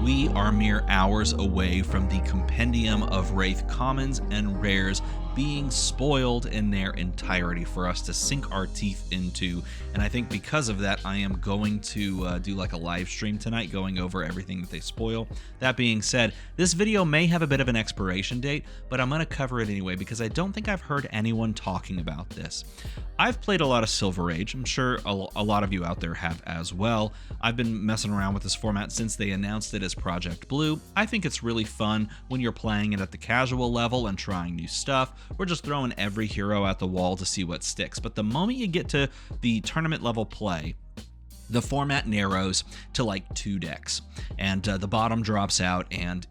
We are mere hours away from the compendium of Wraith commons and rares being spoiled in their entirety for us to sink our teeth into, and I think because of that I am going to do like a live stream tonight going over everything that they spoil. That being said, this video may have a bit of an expiration date, but I'm going to cover it anyway because I don't think I've heard anyone talking about this. I've played a lot of Silver Age. I'm sure a lot of you out there have as well. I've been messing around with this format since they announced it as Project Blue. I think it's really fun when you're playing it at the casual level and trying new stuff. We're just throwing every hero at the wall to see what sticks. But the moment you get to the tournament level play, the format narrows to like 2 decks, and the bottom drops out, and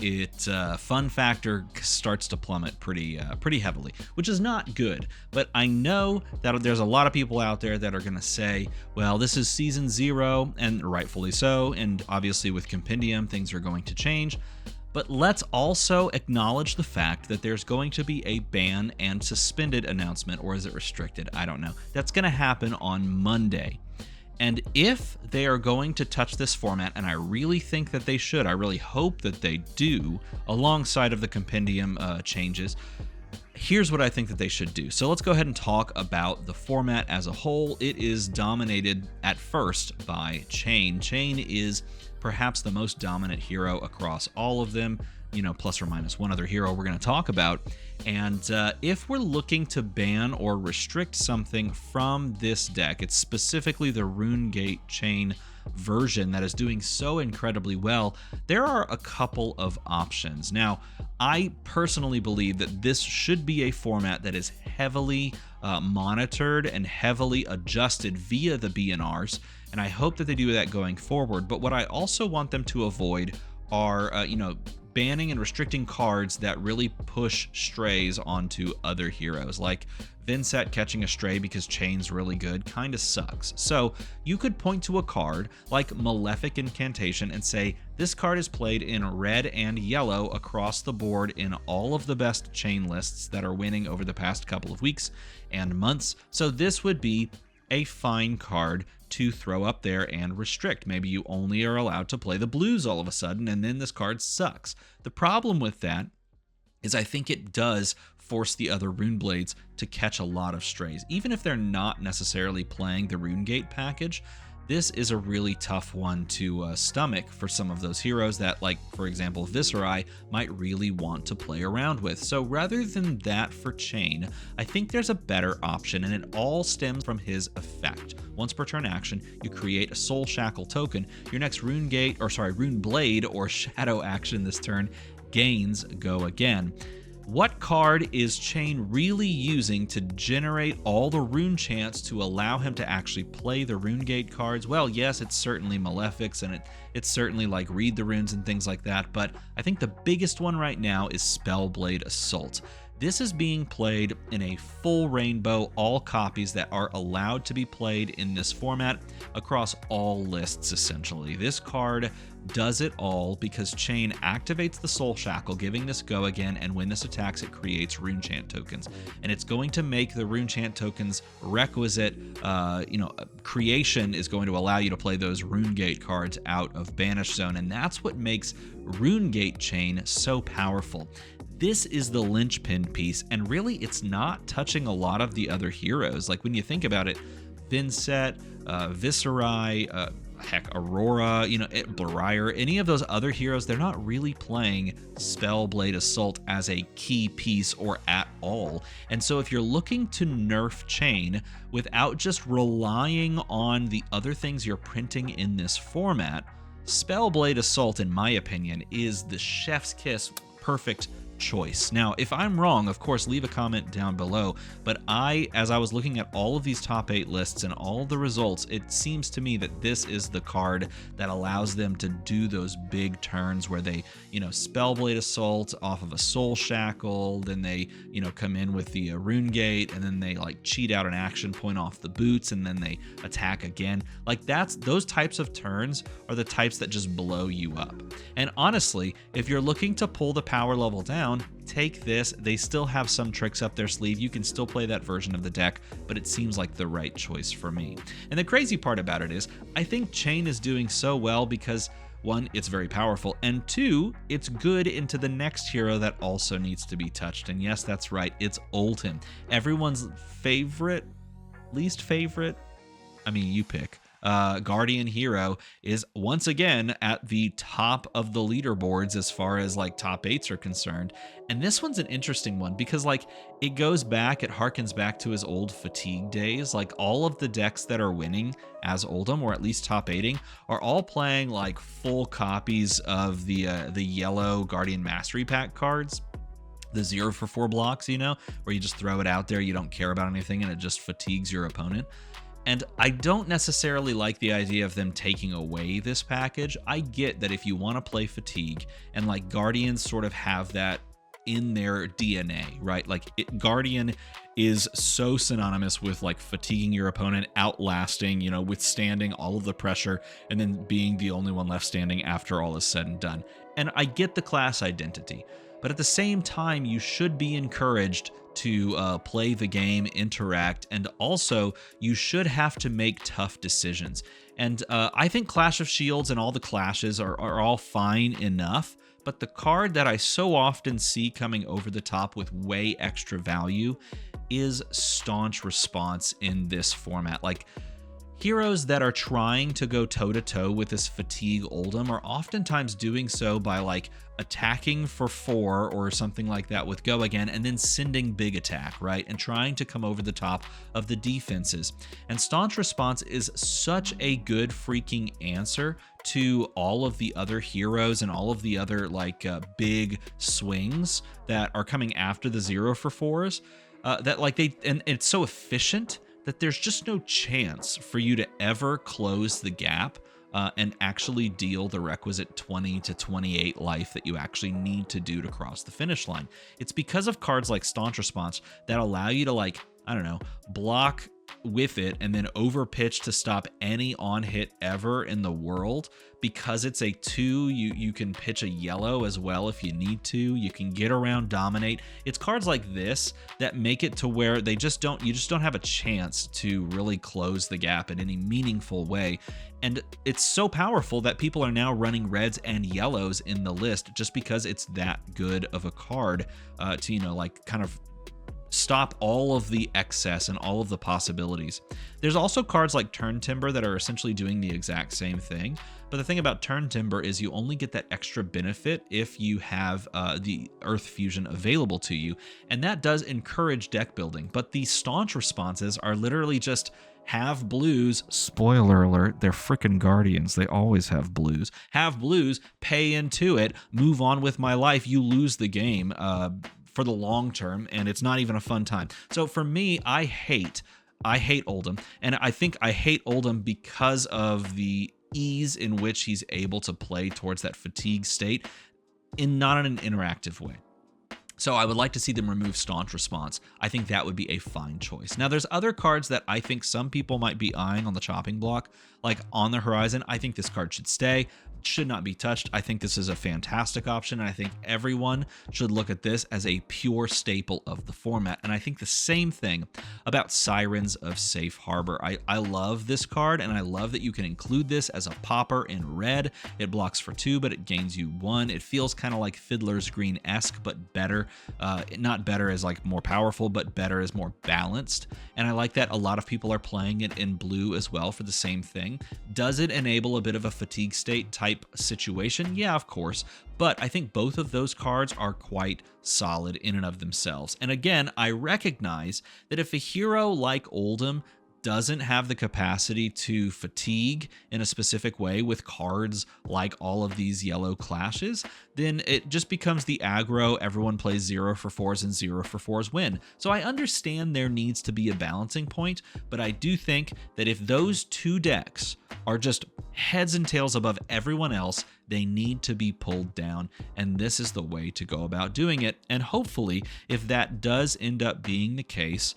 fun factor starts to plummet pretty heavily, which is not good. But I know that there's a lot of people out there that are going to say, well, this is season 0, and rightfully so, and obviously with Compendium things are going to change. But let's also acknowledge the fact that there's going to be a ban and suspended announcement, or is it restricted? I don't know. That's going to happen on Monday. And if they are going to touch this format, and I really think that they should, I really hope that they do, alongside of the compendium changes, here's what I think that they should do. So let's go ahead and talk about the format as a whole. It is dominated at first by Chain. Chain is perhaps the most dominant hero across all of them, you know, plus or minus one other hero we're going to talk about. And if we're looking to ban or restrict something from this deck, it's specifically the RuneGate Chain version that is doing so incredibly well. There are a couple of options. Now, I personally believe that this should be a format that is heavily monitored and heavily adjusted via the BNRs, and I hope that they do that going forward. But what I also want them to avoid are, banning and restricting cards that really push strays onto other heroes. Like Vincent catching a stray because Chain's really good kind of sucks. So you could point to a card like Malefic Incantation and say, this card is played in red and yellow across the board in all of the best Chain lists that are winning over the past couple of weeks and months. So this would be a fine card to throw up there and restrict. Maybe you only are allowed to play the blues all of a sudden, and then this card sucks. The problem with that is I think it does force the other Rune Blades to catch a lot of strays. Even if they're not necessarily playing the RuneGate package, this is a really tough one to stomach for some of those heroes that, like, for example, Viserai might really want to play around with. So rather than that for Chain, I think there's a better option, and it all stems from his effect. Once per turn action, you create a Soul Shackle token. Your next Rune Blade or Shadow action this turn gains Go Again. What card is Chain really using to generate all the rune chants to allow him to actually play the RuneGate cards? Well, yes, it's certainly Malefics, and it's certainly like Read the Runes and things like that, but I think the biggest one right now is Spellblade Assault. This is being played in a full rainbow, all copies that are allowed to be played in this format across all lists, essentially. This card does it all because Chain activates the Soul Shackle, giving this Go Again, and when this attacks, it creates Rune Chant tokens. And it's going to make the Rune Chant tokens requisite, creation is going to allow you to play those RuneGate cards out of Banish Zone, and that's what makes RuneGate Chain so powerful. This is the linchpin piece, and really it's not touching a lot of the other heroes. Like when you think about it, Vincent, Viserai, Aurora, Blarier, any of those other heroes, they're not really playing Spellblade Assault as a key piece or at all. And so if you're looking to nerf Chain without just relying on the other things you're printing in this format, Spellblade Assault, in my opinion, is the chef's kiss perfect choice. Now, if I'm wrong, of course, leave a comment down below, but as I was looking at all of these top 8 lists and all the results, it seems to me that this is the card that allows them to do those big turns where they, Spellblade Assault off of a Soul Shackle, then they, come in with the RuneGate, and then they like cheat out an action point off the boots, and then they attack again. Like those types of turns are the types that just blow you up. And honestly, if you're looking to pull the power level down, take this. They still have some tricks up their sleeve. You can still play that version of the deck, but it seems like the right choice for me. And the crazy part about it is, I think Chain is doing so well because one, it's very powerful, and two, it's good into the next hero that also needs to be touched. And yes, that's right, it's Oldhim. Everyone's favorite, least favorite, I mean, you pick. Guardian hero is once again at the top of the leaderboards as far as like top 8s are concerned. And this one's an interesting one because like it harkens back to his old fatigue days. Like all of the decks that are winning as Oldhim, or at least top 8ing, are all playing like full copies of the yellow Guardian Mastery Pack cards. The 0-for-4 blocks, you know, where you just throw it out there, you don't care about anything, and it just fatigues your opponent. And I don't necessarily like the idea of them taking away this package. I get that if you want to play fatigue, and like Guardians sort of have that in their DNA, right? Like Guardian is so synonymous with like fatiguing your opponent, outlasting, you know, withstanding all of the pressure, and then being the only one left standing after all is said and done. And I get the class identity, but at the same time, you should be encouraged to play the game, interact, and also you should have to make tough decisions. And I think Clash of Shields and all the clashes are all fine enough, but the card that I so often see coming over the top with way extra value is Staunch Response in this format. Like, heroes that are trying to go toe-to-toe with this fatigue Oldhim are oftentimes doing so by like attacking for 4 or something like that with Go Again, and then sending big attack, right? And trying to come over the top of the defenses. And Staunch Response is such a good freaking answer to all of the other heroes and all of the other like big swings that are coming after the 0-for-4s, that like and it's so efficient that there's just no chance for you to ever close the gap and actually deal the requisite 20 to 28 life that you actually need to do to cross the finish line. It's because of cards like Staunch Response that allow you to, like, I don't know, block with it and then overpitch to stop any on hit ever in the world. Because it's a 2, you can pitch a yellow as well if you need to. You can get around dominate. It's cards like this that make it to where you just don't have a chance to really close the gap in any meaningful way. And it's so powerful that people are now running reds and yellows in the list just because it's that good of a card to, you know, like kind of stop all of the excess and all of the possibilities. There's also cards like Turn Timber that are essentially doing the exact same thing. But the thing about Turn Timber is you only get that extra benefit if you have the Earth Fusion available to you. And that does encourage deck building. But the Staunch Responses are literally just have blues. Spoiler alert, they're frickin' Guardians. They always have blues. Have blues, pay into it, move on with my life. You lose the game for the long term, and it's not even a fun time. So for me, I hate Oldhim, and I think I hate Oldhim because of the ease in which he's able to play towards that fatigue state not in an interactive way. So I would like to see them remove Staunch Response. I think that would be a fine choice. Now, there's other cards that I think some people might be eyeing on the chopping block, like on the horizon. I think this card should stay, should not be touched. I think this is a fantastic option, and I think everyone should look at this as a pure staple of the format. And I think the same thing about Sirens of Safe Harbor. I love this card, and I love that you can include this as a popper in red. It blocks for 2, but it gains you 1. It feels kind of like Fiddler's Green-esque, but better. Not better as like more powerful, but better as more balanced. And I like that a lot of people are playing it in blue as well for the same thing. Does it enable a bit of a fatigue state type situation? Yeah, of course, but I think both of those cards are quite solid in and of themselves. And again, I recognize that if a hero like Oldhim doesn't have the capacity to fatigue in a specific way with cards like all of these yellow clashes, then it just becomes the aggro, everyone plays 0-for-4s and 0-for-4s win. So I understand there needs to be a balancing point, but I do think that if those two decks are just heads and tails above everyone else, they need to be pulled down, and this is the way to go about doing it. And hopefully, if that does end up being the case,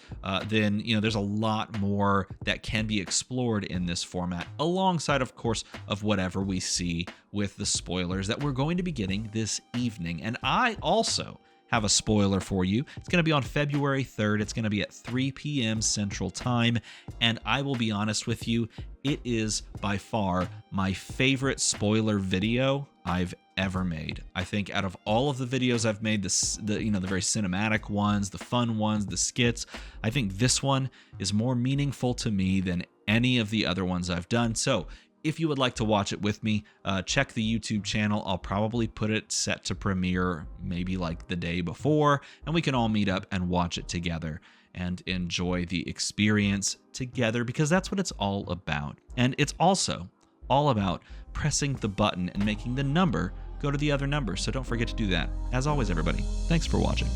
then there's a lot more that can be explored in this format, alongside, of course, of whatever we see with the spoilers that we're going to be getting this evening. And I also have a spoiler for you. It's going to be on February 3rd. It's going to be at 3 p.m. Central Time. And I will be honest with you, it is by far my favorite spoiler video I've ever made. I think out of all of the videos I've made, the very cinematic ones, the fun ones, the skits, I think this one is more meaningful to me than any of the other ones I've done. So if you would like to watch it with me, check the YouTube channel. I'll probably put it set to premiere maybe like the day before, and we can all meet up and watch it together and enjoy the experience together, because that's what it's all about. And it's also all about pressing the button and making the number go to the other number. So don't forget to do that. As always, everybody, thanks for watching.